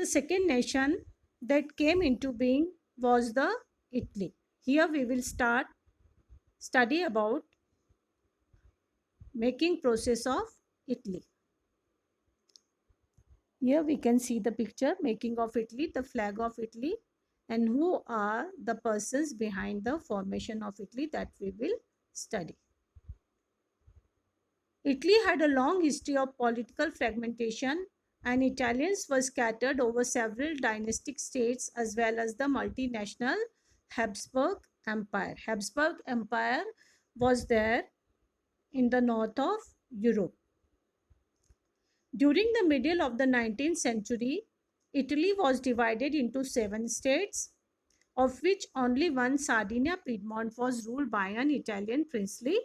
the second nation that came into being was the Italy. Here we will study about making process of Italy. Here we can see the picture making of Italy, the flag of Italy, and who are the persons behind the formation of Italy that we will study. Italy had a long history of political fragmentation, and Italians were scattered over several dynastic states as well as the multinational Habsburg Empire. Habsburg Empire was there in the north of Europe. During the middle of the 19th century, Italy was divided into 7 states, of which only one, Sardinia Piedmont, was ruled by an Italian princely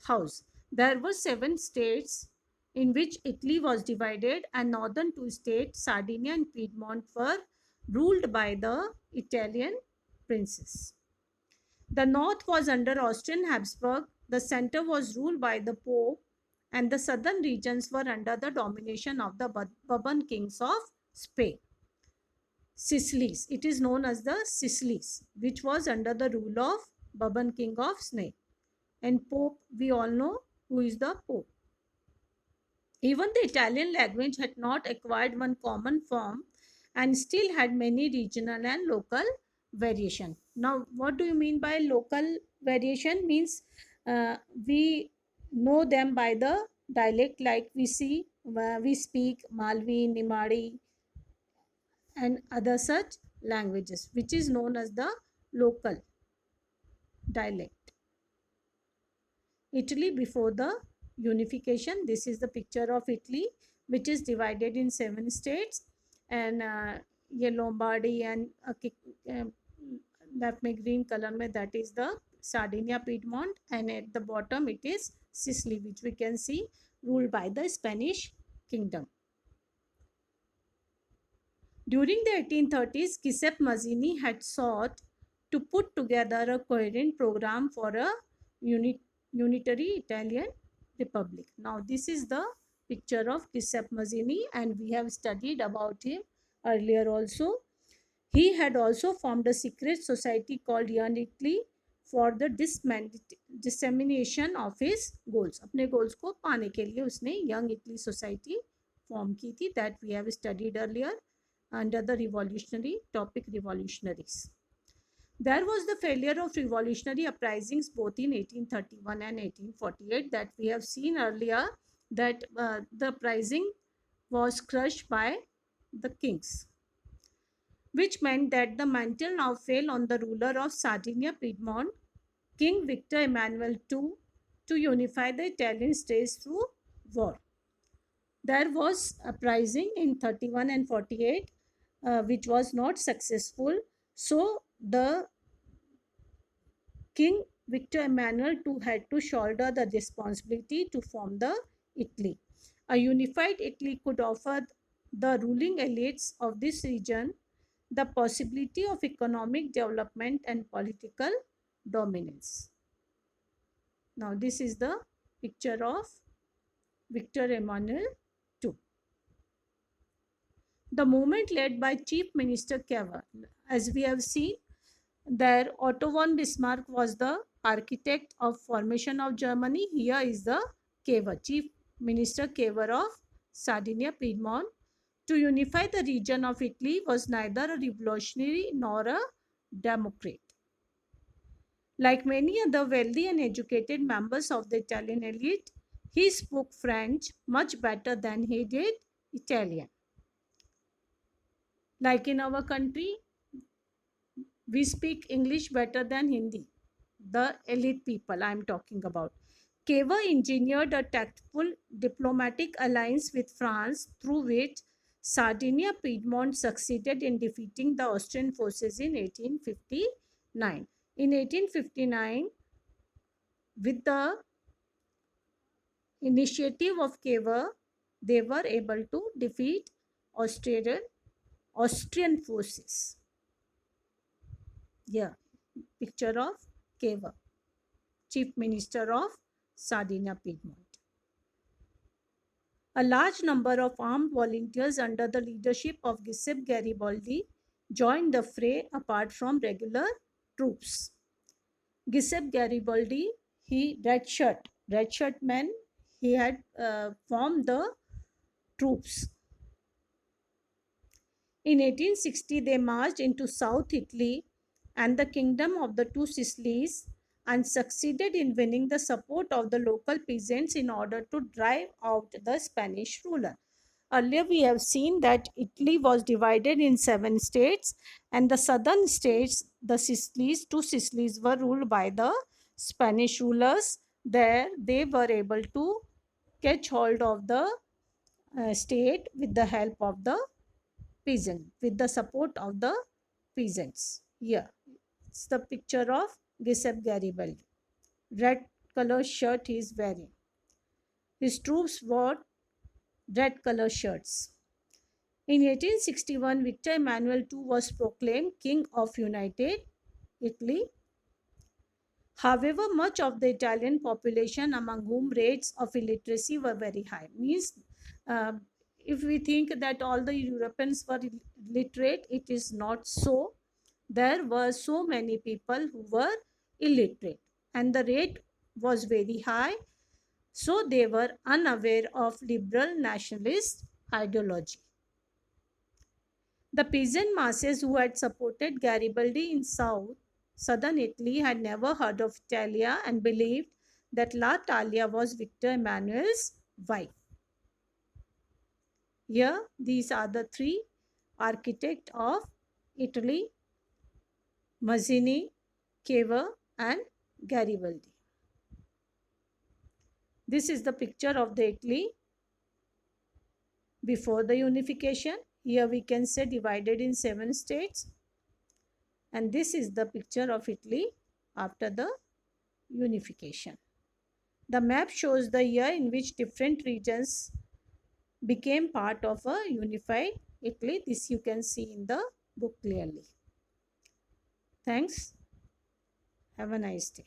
house. There were 7 states in which Italy was divided, and northern 2 states, Sardinia and Piedmont, were ruled by the Italian princes. The north was under Austrian Habsburg, the center was ruled by the Pope, and the southern regions were under the domination of the Bourbon kings of Spain. Sicilies, it is known as the Sicilies, which was under the rule of Bourbon king of Spain. And Pope, we all know who is the Pope. Even the Italian language had not acquired one common form and still had many regional and local variation. Now, what do you mean by local variation? Means we know them by the dialect, like we speak Malvi, Nimadi, and other such languages, which is known as the local dialect. Italy before the unification. This is the picture of Italy, which is divided in 7 states, and ये Lombardy and that में green color में, that is the Sardinia Piedmont, and at the bottom it is Sicily, which we can see ruled by the Spanish kingdom. During the 1830s, Giuseppe Mazzini had sought to put together a coherent program for a unitary Italian republic. Now, this is the picture of Giuseppe Mazzini, and we have studied about him earlier also. He had also formed a secret society called Young Italy for the dissemination of his goals. अपने goals को पाने के लिए उसने Young Italy Society form की थी, that we have studied earlier under the revolutionary topic, revolutionaries. There was the failure of revolutionary uprisings both in 1831 and 1848 that we have seen earlier, that the uprising was crushed by the kings, which meant that the mantle now fell on the ruler of Sardinia Piedmont, King Victor Emmanuel II, to unify the Italian states through war. There was uprising in 31 and 48, which was not successful. So the King Victor Emmanuel II had to shoulder the responsibility to form the Italy. A unified Italy could offer the ruling elites of this region the possibility of economic development and political dominance. Now, this is the picture of Victor Emmanuel II. The movement led by Chief Minister Cavour, as we have seen, there Otto von Bismarck was the architect of formation of Germany. Here is the Cavour, Chief Minister Cavour of Sardinia Piedmont. To unify the region of Italy was neither a revolutionary nor a democrat. Like many other wealthy and educated members of the Italian elite, he spoke French much better than he did Italian. Like in our country, we speak English better than Hindi. The elite people I am talking about. Cavour engineered a tactful diplomatic alliance with France through which Sardinia Piedmont succeeded in defeating the Austrian forces in 1859. In 1859, with the initiative of Cavour, they were able to defeat Austrian forces. Yeah, picture of Cavour, Chief Minister of Sardinia Piedmont. A large number of armed volunteers under the leadership of Giuseppe Garibaldi joined the fray apart from regular troops. Giuseppe Garibaldi, red shirt man, he had formed the troops. In 1860, they marched into South Italy and the Kingdom of the Two Sicilies and succeeded in winning the support of the local peasants in order to drive out the Spanish ruler. Earlier, we have seen that Italy was divided in 7 states, and the southern states, the Sicilies, two Sicilies, were ruled by the Spanish rulers. There, they were able to catch hold of the state with the help of the peasant, with the support of the peasants. Here, it's the picture of Giuseppe Garibaldi. Red color shirt he is wearing. His troops wore red color shirts. In 1861, Victor Emmanuel II was proclaimed King of United Italy. However, much of the Italian population, among whom rates of illiteracy were very high, means uh, if we think that all the Europeans were illiterate, it is not so. There were so many people who were illiterate, and the rate was very high. So they were unaware of liberal nationalist ideology. The peasant masses who had supported Garibaldi in southern Italy had never heard of Italia and believed that La Talia was Victor Emmanuel's wife. Here, these are the three architects of Italy: Mazzini, Cavour, and Garibaldi. This is the picture of the Italy before the unification. Here we can say divided in 7 states. And this is the picture of Italy after the unification. The map shows the year in which different regions became part of a unified Italy. This you can see in the book clearly. Thanks. Have a nice day.